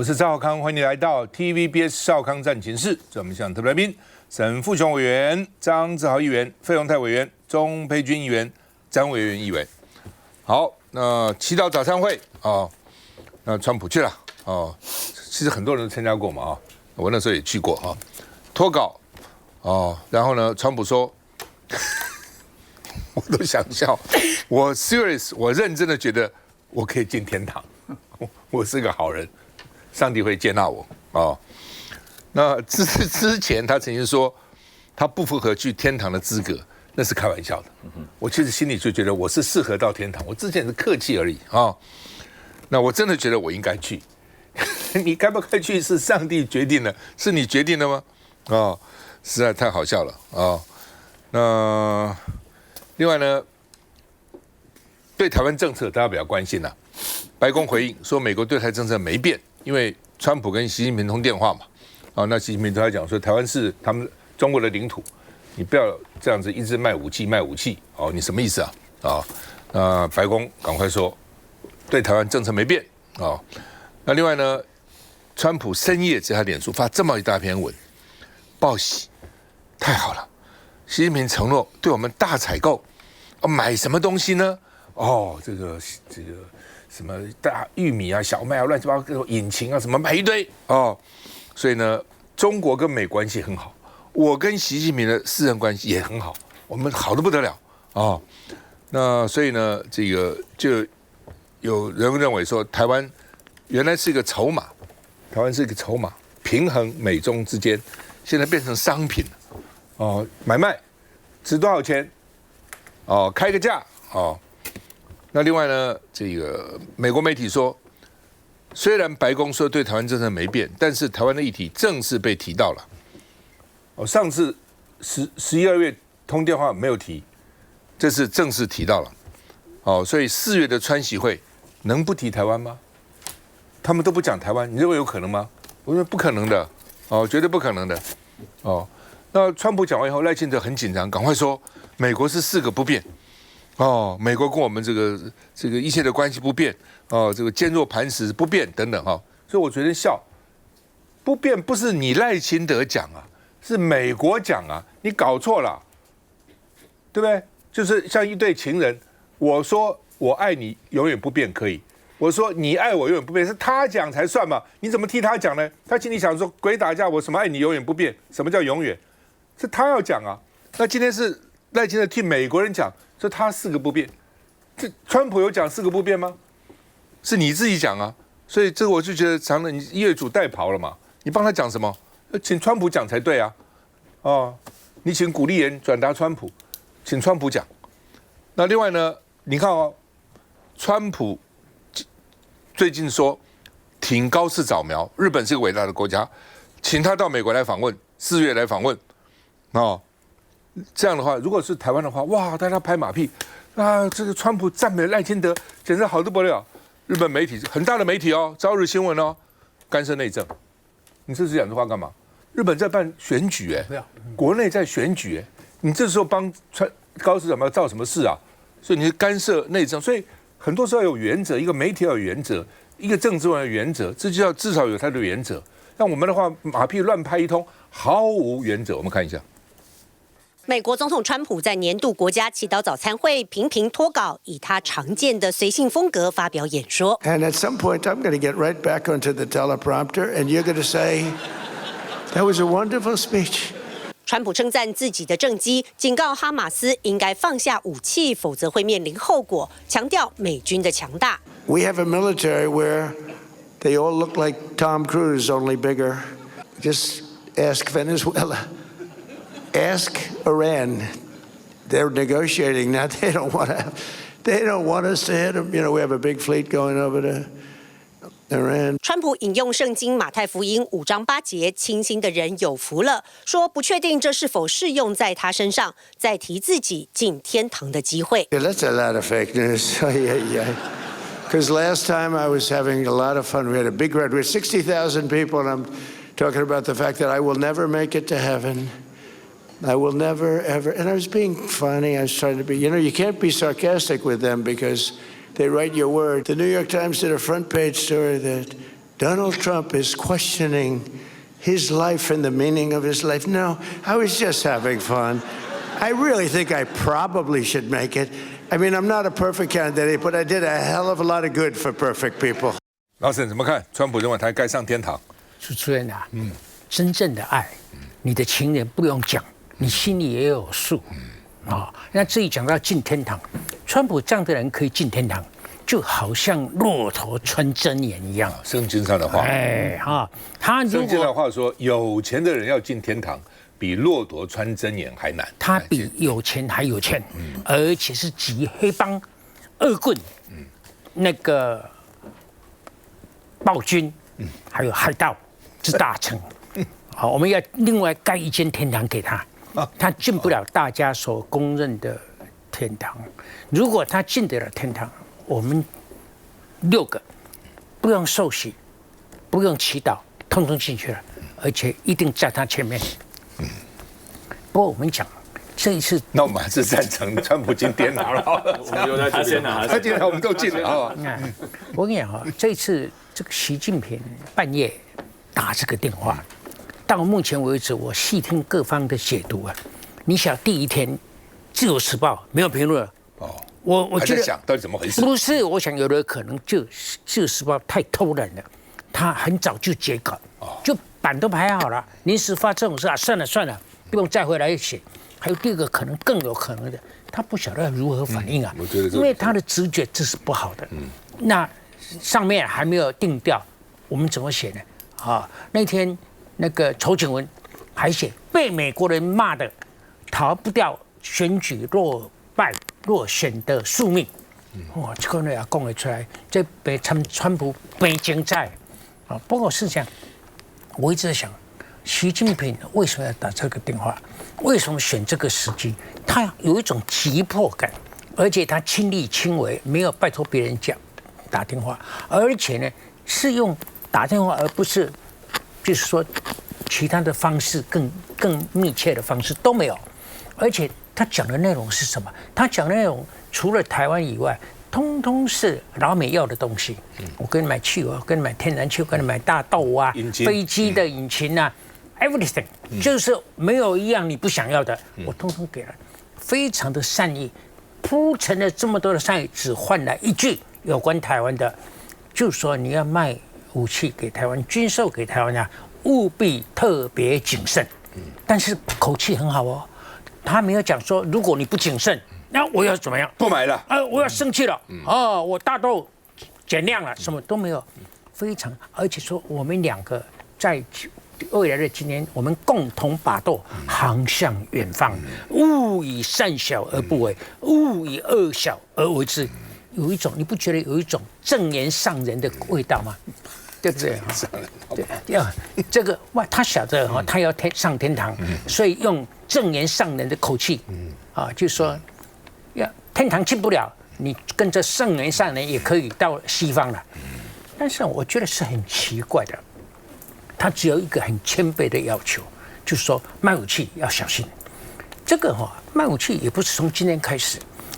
我是赵少康，欢迎你来到 TVBS 少康战情室。在我们向特别来宾，沈富雄委员、张志豪议员、费鸿泰委员、钟佩君议员、詹委员议员。好，那祈祷早餐会啊，那川普去了哦。其实很多人都参加过嘛啊，我那时候也去过啊。脱稿哦，然后呢，川普说，我都想笑，我 serious， 我认真的觉得我可以进天堂，我是个好人。上帝会接纳我哦。那之前他曾经说他不符合去天堂的资格，那是开玩笑的。我其实心里就觉得我是适合到天堂，我之前是客气而已啊、哦。那我真的觉得我应该去，你该不该去是上帝决定的，是你决定的吗？哦，实在太好笑了啊、哦。那另外呢，对台湾政策大家比较关心啊。白宫回应说，美国对台政策没变。因为川普跟习近平通电话嘛，啊，那习近平他讲说，台湾是他们中国的领土，你不要这样子一直卖武器，哦，你什么意思啊？啊，那白宫赶快说，对台湾政策没变啊。那另外呢，川普深夜在他脸书发这么一大篇文，报喜，太好了，习近平承诺对我们大采购，买什么东西呢？哦，这个。什么大玉米啊、小麦啊、乱七八糟各种引擎啊，什么买一堆哦。所以呢，中国跟美关系很好，我跟习近平的私人关系也很好，我们好得不得了哦。那所以呢，这个就有人认为说，台湾原来是一个筹码，平衡美中之间，现在变成商品了哦，买卖值多少钱哦，开个价哦。那另外呢，这个美国媒体说，虽然白宫说对台湾政策没变，但是台湾的议题正式被提到了。哦，上次11、2月通电话没有提，这次正式提到了。哦，所以4月的川习会能不提台湾吗？他们都不讲台湾，你认为有可能吗？我说不可能的，哦，绝对不可能的。哦，那川普讲完以后，赖清德很紧张，赶快说美国是4个不变。哦，美国跟我们这个一切的关系不变，哦，这个坚若磐石不变等等哈、哦，所以我觉得笑，不变不是你赖清德讲啊，是美国讲啊，你搞错了，对不对？就是像一对情人，我说我爱你永远不变可以，我说你爱我永远不变，是他讲才算嘛，你怎么替他讲呢？他心里想说鬼打架，我什么爱你永远不变，什么叫永远？是他要讲啊，那今天是赖清德替美国人讲。说他4个不变，这川普有讲4个不变吗？是你自己讲啊，所以这个我就觉得常常你业主代跑了嘛，你帮他讲什么？请川普讲才对啊，哦，你请古立言转达川普，请川普讲。那另外呢，你看哦，川普最近说挺高市早苗，日本是个伟大的国家，请他到美国来访问，4月来访问，哦。这样的话，如果是台湾的话，哇，大家拍马屁啊！这个川普赞美赖清德，简直好得不了。日本媒体很大的媒体哦，朝日新闻哦，干涉内政。你这是讲这话干嘛？日本在办选举哎，国内在选举哎，你这时候帮高市早苗造什么事啊？所以你是干涉内政，所以很多时候有原则，一个媒体要有原则，一个政治要有原则，这就要至少有它的原则。像我们的话，马屁乱拍一通，毫无原则。我们看一下。美国总统川普在年度国家祈祷早餐会频频脱稿，以他常见的随性风格发表演说。And at some point, I'm going to get right back onto the teleprompter, and you're going to say, "That was a wonderful speech." 川普称赞自己的政绩，警告哈马斯应该放下武器，否则会面临后果，强调美军的强大。We have a military where they all look like Tom Cruise, only bigger. Just ask Venezuela. Ask Iran. They're negotiating now. They don't want us to hit them. You know, we have a big fleet going over to Iran. 川普引用圣经马太福音5章8节，清心的人有福了，说不确定这是否适用在他身上，再提自己进天堂的机会。Yeah, that's a lot of fake news. Yeah. Because last time I was having a lot of fun. We had a big crowd. We had 60,000 people, and I'm talking about the fact that I will never make it to heaven. I will never, ever. And I was being funny. I was trying to be, you can't be sarcastic with them because they write your word. The New York Times did a front page story that Donald Trump is questioning his life and the meaning of his life. No, I was just having fun. I really think I probably should make it. I mean, I'm not a perfect candidate, but I did a hell of a lot of good for perfect people. 老沈怎么看？川普认为他该上天堂。主持人啊，真正的爱，你的情人不用讲，你心里也有数。那至于讲到进天堂，川普这样的人可以进天堂，就好像骆驼穿针眼一样。圣经上的话，他圣经的话说，有钱的人要进天堂，比骆驼穿针眼还难。他比有钱还有钱，而且是集黑帮、恶棍、那个暴君，还有海盗之大成。好，我们要另外盖一间天堂给他。他进不了大家所公认的天堂。如果他进得了天堂，我们6个不用受洗，不用祈祷，通通进去了，而且一定在他前面。不过我们讲这一次，那我们还是赞成川普进天堂了。我们留在这边了，他进来我们都进了啊。我跟你讲这一次这个习近平半夜打这个电话。到目前为止，我细听各方的解读啊。你想第一天，《自由时报》没有评论我觉得想到底怎么回事？不是，我想有的可能就《自由时报》太偷懒了，他很早就截稿，就版都排好了，临时发这种事算了，不用再回来写。还有第二个可能更有可能的，他不晓得要如何反应啊，我觉得因为他的直觉这是不好的。那上面还没有定调，我们怎么写呢？那天。那个仇景文还写被美国人骂的逃不掉选举落选的宿命。这个呢也讲得出来，这被川普被精彩不过是这样，我一直在想，习近平为什么要打这个电话？为什么选这个时机？他有一种急迫感，而且他亲力亲为，没有拜托别人讲打电话，而且呢是用打电话，而不是。就是说，其他的方式更密切的方式都没有，而且他讲的内容是什么？他讲的内容除了台湾以外，通通是老美要的东西。我跟你买汽油，我跟你买天然气，我跟你买大豆啊，飞机的引擎啊 ，everything，就是没有一样你不想要的，我通通给了，非常的善意，铺陈了这么多的善意，只换来一句有关台湾的，就是说你要卖。武器给台湾，军售给台湾啊，务必特别谨慎。但是口气很好哦，他没有讲说如果你不谨慎，那我要怎么样？不买了，我要生气了。我大豆减量了，什么都没有，非常。而且说我们2个在未来的今年，我们共同把舵，航向远方。勿以善小而不为，勿以恶小而为之。有一种，你不觉得有一种正言上人的味道吗？对不对？对，这个他晓得他要上天堂，所以用正言上人的口气，就是说，天堂进不了，你跟着圣言上人也可以到西方了。但是我觉得是很奇怪的，他只有一个很谦卑的要求，就是说卖武器要小心。这个卖武器也不是从今天开始。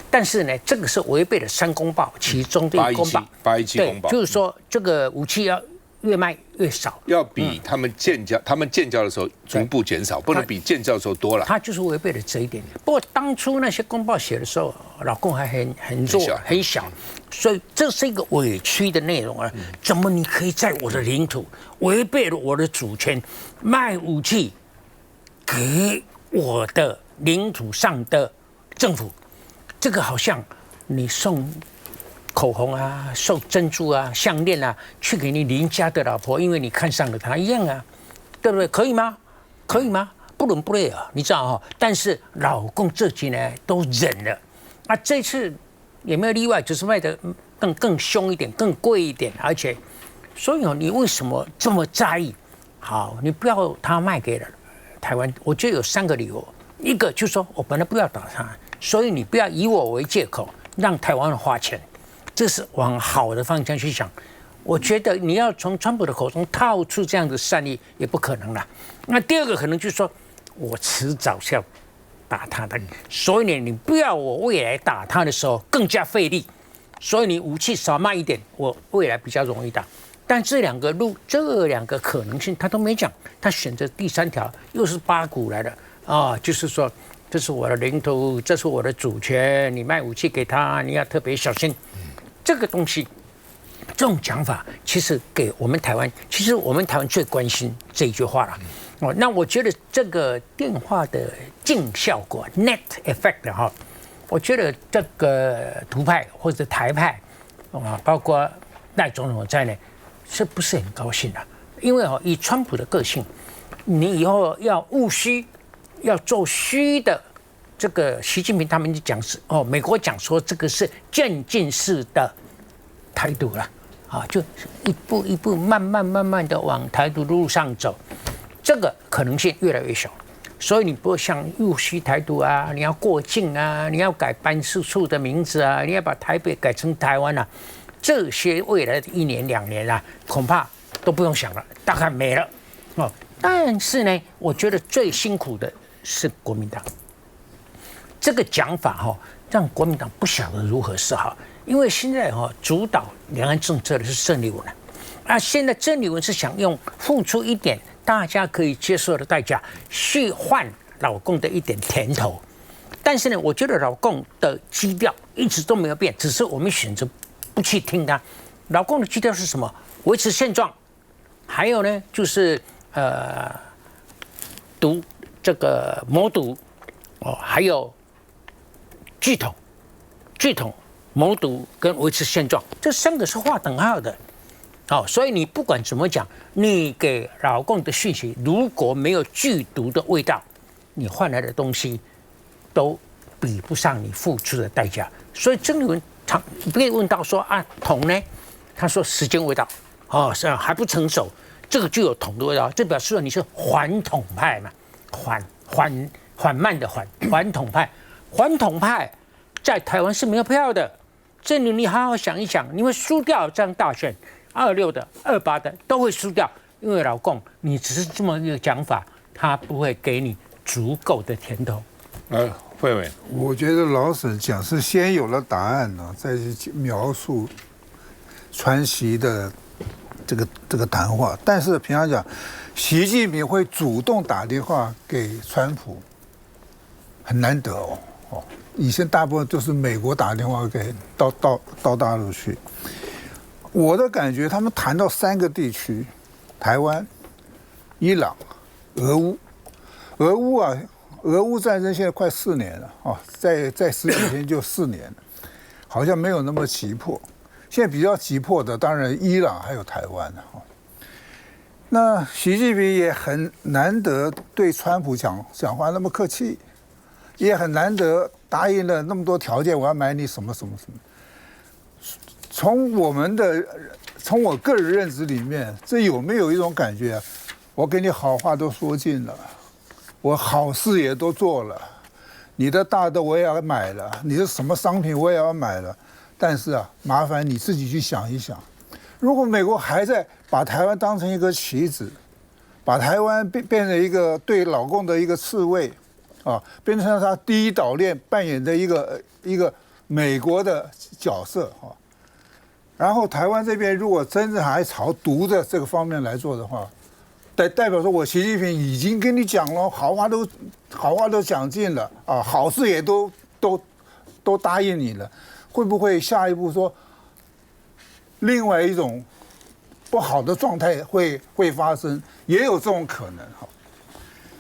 但是呢，这个是违背了3公报其中的1公报817公报，就是说这个武器要越卖越少，要比他们建交的时候逐步减少，不能比建交的时候多了。他就是违背了这一点。不过当初那些公报写的时候，老共还很弱很小，所以这是一个委屈的内容啊！怎么你可以在我的领土违背了我的主权，卖武器给我的领土上的政府？这个好像你送口红啊、送珍珠啊、项链啊，去给你邻家的老婆，因为你看上了她一样啊，对不对？可以吗？可以吗？不伦不类啊，你知道但是老共这几年都忍了，这次也没有例外，只是卖的更凶一点、更贵一点，而且，所以你为什么这么在意？好，你不要他卖给了台湾，我觉得有3个理由，一个就是说我本来不要打他。所以你不要以我为借口让台湾人花钱，这是往好的方向去想。我觉得你要从川普的口中套出这样的善意也不可能了。那第2个可能就是说，我迟早是要打他的，所以你不要我未来打他的时候更加费力，所以你武器少卖一点，我未来比较容易打。但这两个路，这两个可能性他都没讲，他选择第三条，又是八股来的啊，就是说这是我的领土，这是我的主权，你卖武器给他，你要特别小心。这个东西，这种讲法，其实给我们台湾，其实我们台湾最关心这一句话了。哦，那我觉得这个电话的净效果 （net effect） 哈，我觉得这个独派或者台派啊，包括赖总统在内，是不是很高兴的？因为以川普的个性，你以后要务虚，要做虚的。这个习近平他们就讲是美国讲说这个是渐进式的台独了啊，就一步一步慢慢的往台独路上走，这个可能性越来越小。所以你不会像务虚台独啊，你要过境啊，你要改办事处的名字啊，你要把台北改成台湾啊，这些未来的1年2年啊，恐怕都不用想了，大概没了哦。但是呢，我觉得最辛苦的是国民党。这个讲法让国民党不晓得如何是好，因为现在主导两岸政策的是郑丽文啊，现在郑丽文是想用付出一点大家可以接受的代价，去换老共的一点甜头。但是呢，我觉得老共的基调一直都没有变，只是我们选择不去听他。老共的基调是什么？维持现状，还有呢，就是这个谋独还有拒统、谋独跟维持现状，这3个是划等号的。所以你不管怎么讲，你给老共的讯息如果没有剧毒的味道，你换来的东西都比不上你付出的代价。所以郑丽文被问到说统呢，他说时间未到，是还不成熟，这个就有统的味道，这表示说你是缓统派嘛，缓慢的缓统派。缓统派在台湾是没有票的，这里你好好想一想，你会输掉这样大选，26的、28的都会输掉，因为老共你只是这么一个讲法，他不会给你足够的甜头。慧文，我觉得老沈讲是先有了答案呢，再去描述川习的这个谈话，但是平常讲，习近平会主动打电话给川普，很难得哦。以前大部分都是美国打电话给到大陆去。我的感觉，他们谈到3个地区：台湾、伊朗、俄乌。俄乌战争现在快4年了在10几天就4年了，好像没有那么急迫。现在比较急迫的，当然伊朗还有台湾了那习近平也很难得对川普讲话那么客气。也很难得答应了那么多条件，我要买你什么什么什么。从我个人认知里面，这有没有一种感觉我给你好话都说尽了，我好事也都做了，你的大的我也要买了，你的什么商品我也要买了，但是麻烦你自己去想一想，如果美国还在把台湾当成一个棋子，把台湾变成一个对老共的一个刺猬。变成他第一岛链扮演的一个美国的角色然后台湾这边如果真正还朝独的这个方面来做的话，代表说我习近平已经跟你讲了，好话都讲尽了好事也都答应你了，会不会下一步说另外一种不好的状态会发生？也有这种可能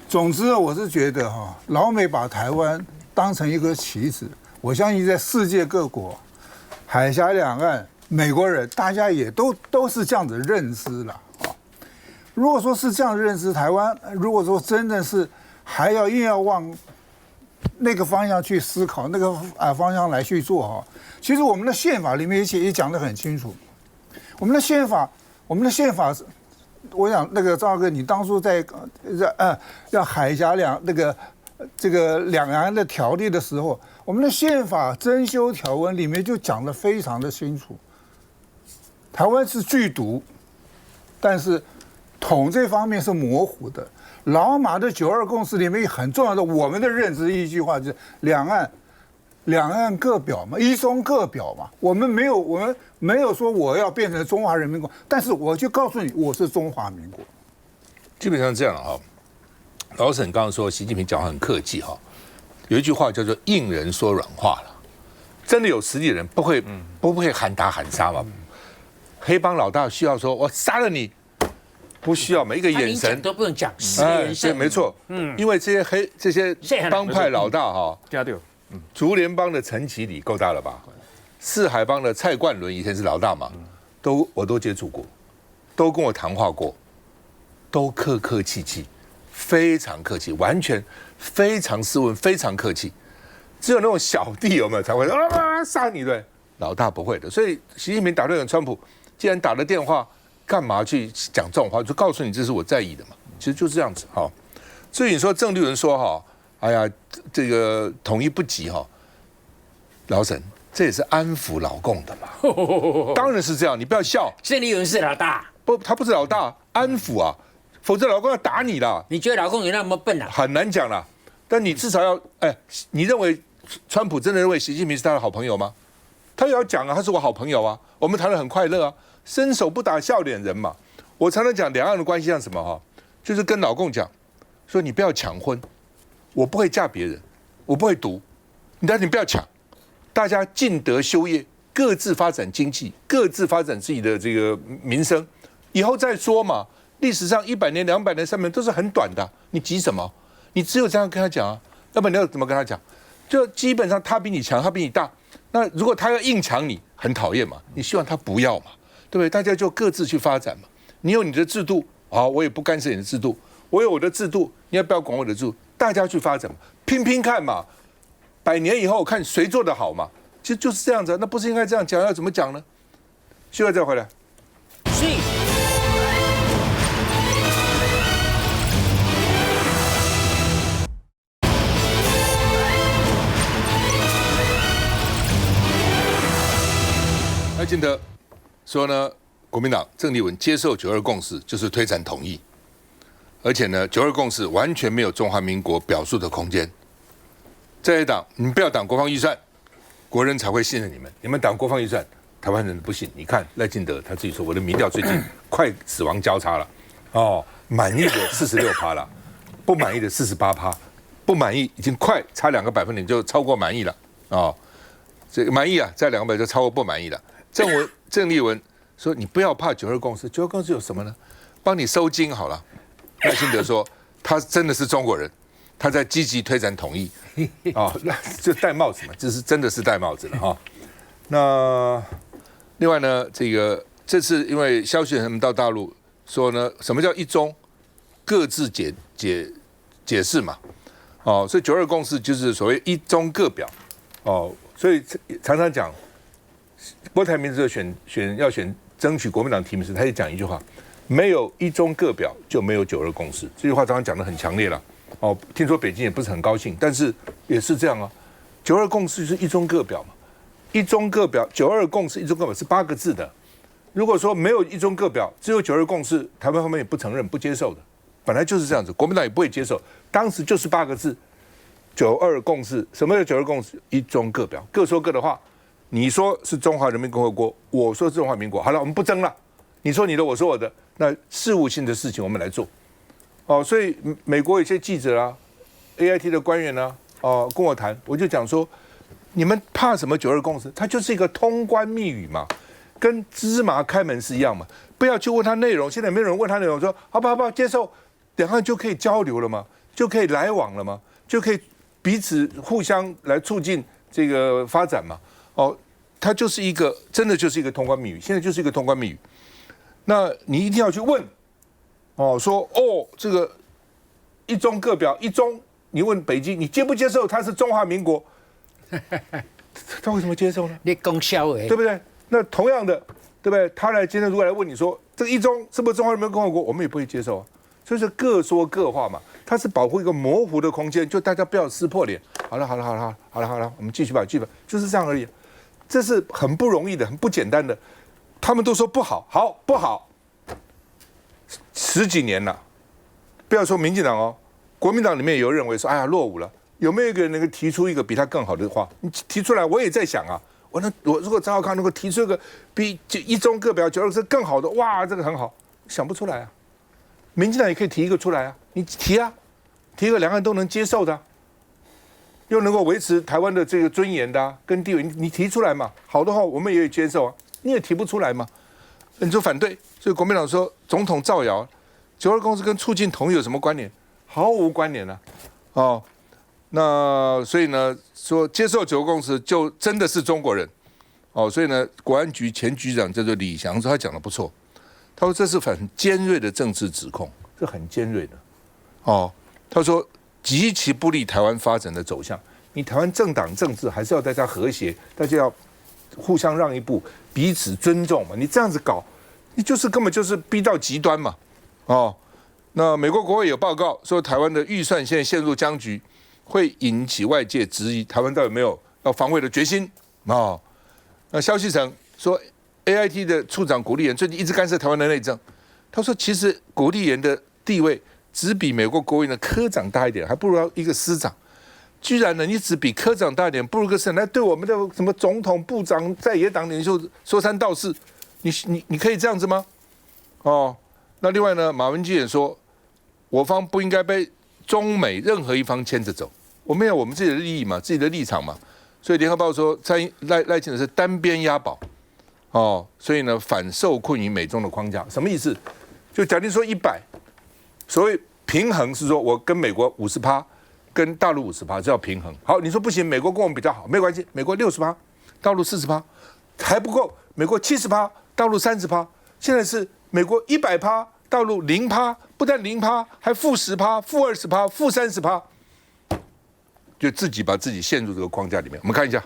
总之，我是觉得老美把台湾当成一个棋子，我相信在世界各国、海峡两岸，美国人大家也都是这样子认知了如果说是这样认知，台湾如果说真的是还硬要往那个方向去思考，那个方向来去做其实我们的宪法里面也讲得很清楚，我们的宪法是。我想那个赵哥，你当初在要海峡这个两岸的条例的时候，我们的宪法增修条文里面就讲得非常的清楚，台湾是拒独，但是统这方面是模糊的。老马的92共识里面很重要的，我们的认知一句话就是两岸两岸各表嘛，一中各表嘛。我们没有说我要变成中华人民共和国，但是我就告诉你，我是中华民国。基本上这样哈。老沈刚刚说习近平讲话很客气哈，有一句话叫做“硬人说软话”了。真的有实力的人不会喊打喊杀嘛？黑帮老大需要说我杀了你，不需要，每一个眼神都不用讲，实力人对，没错，因为这些帮派老大哈，竹联帮的陈其礼够大了吧？四海帮的蔡冠伦以前是老大嘛，我都接触过，都跟我谈话过，都客客气气，非常客气，完全非常斯文，非常客气。只有那种小弟有没有才会杀你对？老大不会的。所以习近平打对川普，既然打了电话，干嘛去讲这种话？就告诉你这是我在意的嘛。其实就是这样子哈。所以你说郑丽文说哈，哎呀，这个统一不急哈，老沈这也是安抚老共的嘛。当然是这样，你不要笑。郑丽文是老大，不，他不是老大，安抚啊，否则老共要打你啦。你觉得老共有那么笨啊？很难讲啦。但你至少要，你认为川普真的认为习近平是他的好朋友吗？他也要讲啊，他是我好朋友啊，我们谈得很快乐啊，伸手不打笑脸人嘛。我常常讲两岸的关系像什么哈，就是跟老共讲，说你不要抢婚，我不会嫁别人，我不会赌，但你不要抢，大家尽德修业，各自发展经济，各自发展自己的这个民生，以后再说嘛。历史上100年、200年、300年都是很短的，你急什么？你只有这样跟他讲啊，要不然你要怎么跟他讲？就基本上他比你强，他比你大。那如果他要硬抢你，很讨厌嘛。你希望他不要嘛，对不对？大家就各自去发展嘛。你有你的制度，好，我也不干涉你的制度。我有我的制度，你要不要管我的制度？大家去发展嘛，拼拼看嘛。100年以后看谁做得好嘛。其实就是这样子，那不是应该这样讲？要怎么讲呢？休息再回来。所以。赖清德说呢，国民党郑丽文接受9·2共识就是推展统一，而且呢，9·2共识完全没有中华民国表述的空间。在野党，你们不要挡国防预算，国人才会信任你们。你们挡国防预算，台湾人不信。你看赖清德他自己说，我的民调最近快死亡交叉了，哦，满意的46%了，不满意的48%，不满意已经快差2个百分点就超过满意了哦。这个满意啊，在2个就超过不满意了。郑丽文说：“你不要怕9·2共识，9·2共识有什么呢？帮你收金好了。”赖清德说：“他真的是中国人，他在积极推展统一。”哦，那就戴帽子嘛，这是真的是戴帽子了哈。那另外呢，这次因为萧旭恒到大陆说呢，什么叫一中？各自解释嘛。哦，所以9·2共识就是所谓一中各表。哦，所以常常讲。郭台铭要争取国民党提名时，他就讲一句话：没有一中各表，就没有9·2共识。这句话常常讲得很强烈了。哦，听说北京也不是很高兴，但是也是这样啊。9·2共识就是一中各表嘛，一中各表，9·2共识一中各表是8个字的。如果说没有一中各表，只有9·2共识，台湾方面也不承认、不接受的，本来就是这样子，国民党也不会接受。当时就是8个字，9·2共识。什么叫9·2共识？一中各表，各说各的话。你说是中华人民共和国，我说是中华民国，好了，我们不争了。你说你的，我说我的，那事务性的事情我们来做。哦，所以美国有些记者啊 ，AIT 的官员啊，跟我谈，我就讲说，你们怕什么9·2共识？它就是一个通关密语嘛，跟芝麻开门是一样嘛。不要去问他内容，现在没有人问他内容，说好不好接受，两岸就可以交流了吗？就可以来往了吗？就可以彼此互相来促进这个发展嘛？哦，它就是一个，真的就是一个通关密语，现在就是一个通关密语。那你一定要去问，说这个一中各表，一中，你问北京，你接不接受它是中华民国？他为什么接受呢？你供销哎，对不对？那同样的，对不对？他来今天如果来问你说这个一中是不是中华人民共和国，我们也不会接受啊。所以说各说各话嘛，它是保护一个模糊的空间，就大家不要撕破脸。好了，我们继续吧，就是这样而已。这是很不容易的，很不简单的。他们都说不好，不好，10几年了。不要说民进党哦，国民党里面有认为说，哎呀落伍了，有没有一个人能够提出一个比他更好的话？你提出来，我也在想啊，我如果张浩康能够提出一个比一中各表92个是更好的，哇，这个很好，想不出来啊。民进党也可以提一个出来啊，你提啊，提一个两岸都能接受的，又能够维持台湾的这个尊严的跟地位，你提出来嘛，好的话我们也接受啊，你也提不出来嘛，你就反对。所以国民党说总统造谣，92公司跟促进统一有什么关联？毫无关联啊，哦。那所以呢，说接受92公司就真的是中国人，哦，所以呢，国安局前局长叫做李祥说他讲的不错，他说这是很尖锐的政治指控，这很尖锐的，哦，他说极其不利台湾发展的走向。你台湾政党政治还是要大家和谐，大家要互相让一步，彼此尊重嘛。你这样子搞，你就是根本就是逼到极端嘛，哦。那美国国会有报告说，台湾的预算现在陷入僵局。会引起外界质疑台湾到底有没有要防卫的决心啊？那萧锡成说 ，AIT 的处长古立言最近一直干涉台湾的内政。他说，其实古立言的地位只比美国国务院的科长大一点，还不如一个师长。居然呢，你只比科长大一点，不如个师长，来对我们的什么总统、部长、在野党领袖说三道四，你可以这样子吗？哦，那另外呢，马文基也说，我方不应该被中美任何一方牵着走，我们有我们自己的利益嘛，自己的立场嘛，所以联合报说赖清德是单边押宝，哦，所以呢反受困于美中的框架，什么意思？就假定说100，所谓平衡是说我跟美国50%，跟大陆50%，这叫平衡。好，你说不行，美国跟我们比较好，没关系，美国60%，大陆40%，还不够，美国70%，大陆30%，现在是美国100%。大陆0%，不但0%，还-10%、-20%、-30%，就自己把自己陷入这个框架里面。我们看一下，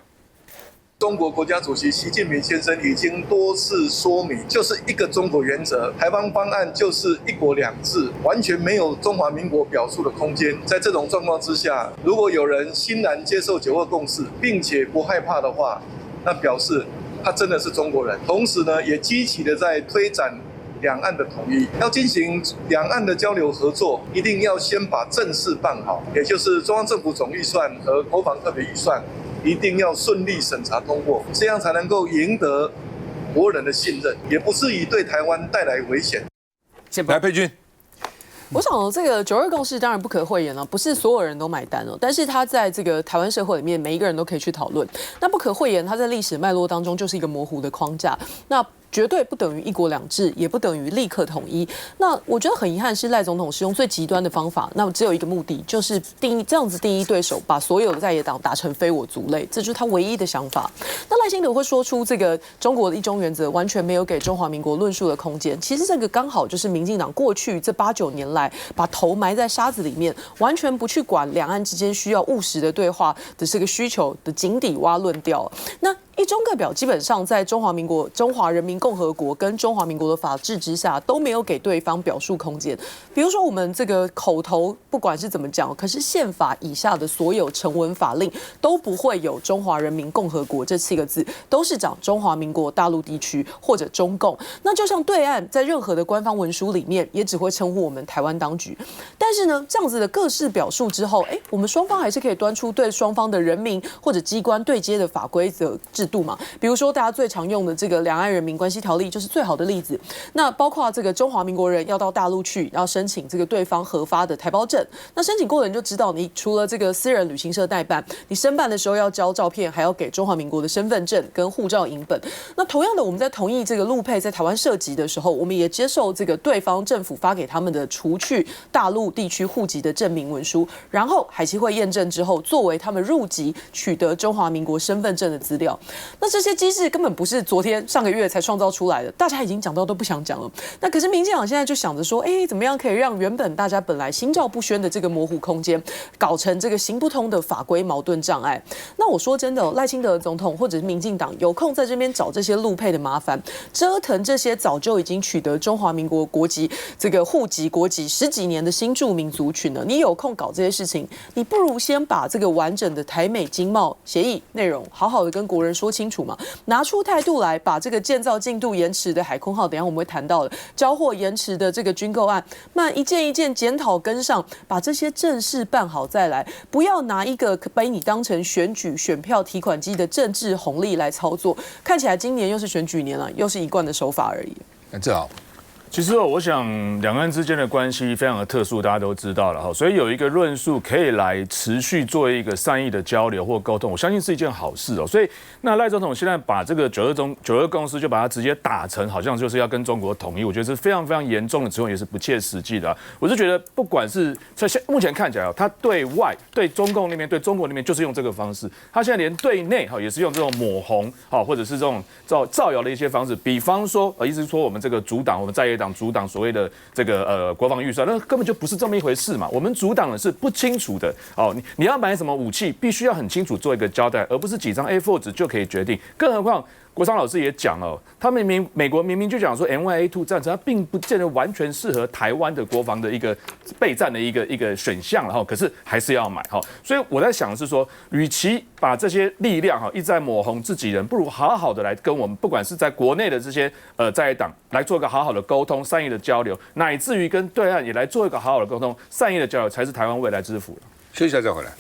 中国国家主席习近平先生已经多次说明，就是一个中国原则，台湾方案就是一国两制，完全没有中华民国表述的空间。在这种状况之下，如果有人欣然接受92共识，并且不害怕的话，那表示他真的是中国人。同时呢，也积极的在推展两岸的统一，要进行两岸的交流合作，一定要先把正事办好，也就是中央政府总预算和国防特别预算，一定要顺利审查通过，这样才能够赢得国人的信任，也不至于对台湾带来危险。来，佩君。我想这个92共识当然不可讳言了，不是所有人都买单哦。但是它在这个台湾社会里面，每一个人都可以去讨论。那不可讳言，它在历史脉络当中就是一个模糊的框架。那绝对不等于一国两制，也不等于立刻统一。那我觉得很遗憾是赖总统使用最极端的方法，那只有一个目的，就是这样子定义对手，把所有的在野党打成非我族类，这就是他唯一的想法。那赖清德会说出这个中国的一中原则完全没有给中华民国论述的空间，其实这个刚好就是民进党过去这8、9年来把头埋在沙子里面，完全不去管两岸之间需要务实的对话的这个需求的井底蛙论调。那一中各表基本上在中华人民共和国跟中华民国的法治之下都没有给对方表述空间。比如说我们这个口头不管是怎么讲，可是宪法以下的所有成文法令都不会有中华人民共和国这7个字，都是讲中华民国大陆地区或者中共。那就像对岸在任何的官方文书里面也只会称呼我们台湾当局。但是呢，这样子的各式表述之后，我们双方还是可以端出对双方的人民或者机关对接的法规的制度嘛。比如说大家最常用的这个两岸人民关系条例就是最好的例子。那包括这个中华民国人要到大陆去，要申请这个对方核发的台胞证，那申请过的人就知道，你除了这个私人旅行社代办，你申办的时候要交照片，还要给中华民国的身份证跟护照影本。那同样的，我们在同意这个陆配在台湾涉籍的时候，我们也接受这个对方政府发给他们的除去大陆地区户籍的证明文书，然后海基会验证之后，作为他们入籍取得中华民国身份证的资料。那这些机制根本不是上个月才创造出来的，大家已经讲到都不想讲了。那可是民进党现在就想着说，怎么样可以让原本大家本来心照不宣的这个模糊空间，搞成这个行不通的法规矛盾障碍？那我说真的，赖清德总统或者是民进党有空在这边找这些陆配的麻烦，折腾这些早就已经取得中华民国国籍这个户籍国籍10几年的新住民族群呢，你有空搞这些事情，你不如先把这个完整的台美经贸协议内容好好的跟国人说说清楚嘛，拿出态度来，把这个建造进度延迟的海空号，等一下我们会谈到的交货延迟的这个军购案，一件一件检讨跟上，把这些正事办好再来，不要拿一个把你当成选举选票提款机的政治红利来操作。看起来今年又是选举年了，又是一贯的手法而已。正好。其实我想，两岸之间的关系非常的特殊，大家都知道了哈，所以有一个论述可以来持续做一个善意的交流或沟通，我相信是一件好事哦。所以，那赖总统现在把这个92公司就把它直接打成好像就是要跟中国统一，我觉得是非常非常严重的指控，也是不切实际的。我是觉得，不管是在目前看起来，他对外对中共那边、对中国那边就是用这个方式，他现在连对内哈也是用这种抹红哈，或者是这种造谣的一些方式，比方说意思说我们这个阻挡我们在野党阻挡所谓的这个国防预算，那根本就不是这么一回事嘛。我们阻挡的是不清楚的哦，你要买什么武器，必须要很清楚做一个交代，而不是几张 A4 纸就可以决定。更何况国昌老师也讲了，他们美国明明就讲说 M1A2 战车，它并不见得完全适合台湾的国防的一个备战的一个选项，然后可是还是要买哈。所以我在想的是说，与其把这些力量一直在抹红自己人，不如好好的来跟我们，不管是在国内的这些在野党来做一个好好的沟通、善意的交流，乃至于跟对岸也来做一个好好的沟通、善意的交流，才是台湾未来之福。休息一下再回来。